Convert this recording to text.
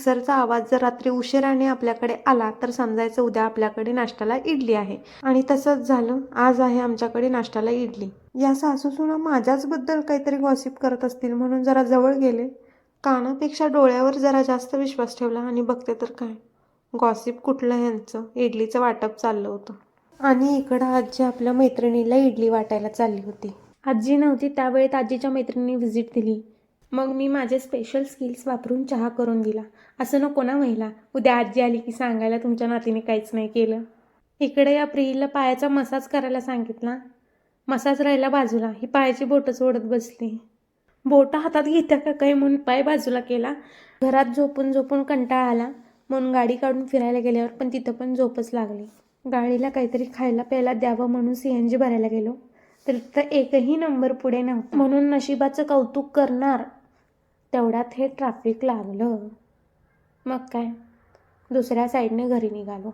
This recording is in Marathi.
मिक्सरचा आवाज जर रात्री उशिराने आपल्याकडे आला तर समजायचं उद्या आपल्याकडे नाश्त्याला इडली आहे. आणि तसंच झालं. आज आहे आमच्याकडे नाश्त्याला इडली. या सासूसुना माझ्याचबद्दल काहीतरी गॉसिप करत असतील म्हणून जरा जवळ गेले. कानापेक्षा डोळ्यावर जरा जास्त विश्वास ठेवला आणि बघते तर काय, गॉसिप कुठलं ह्यांचं, इडलीचं वाटप चाललं होतं. आणि इकडं आजी आपल्या मैत्रिणीला इडली वाटायला चालली होती. आजी नव्हती त्यावेळेत आजीच्या मैत्रिणींनी व्हिजिट दिली. मग मी माझे स्पेशल स्किल्स वापरून चहा करून दिला. असं नको ना व्हायला, उद्या आजी आली की सांगायला तुमच्या नातीने काहीच नाही केलं. इकडे या प्रियला पायाचा मसाज करायला सांगितला. मसाज राहिला बाजूला, ही पायाची बोटच ओढत बसली. बोटं हातात घेत्या का काय म्हणून पाय बाजूला केला. घरात झोपून झोपून कंटाळा आला म्हणून गाडी काढून फिरायला गेल्यावर पण तिथं पण झोपच लागली. गाडीला काहीतरी खायला प्यायला द्यावं म्हणून CNG भरायला गेलो तर तिथं एकही नंबर पुढे नव्हता. म्हणून नशिबाचं कौतुक करणार तेवढ्यात हे ट्रॅफिक लागलं. मग काय, दुसऱ्या साईडने घरी निघालो.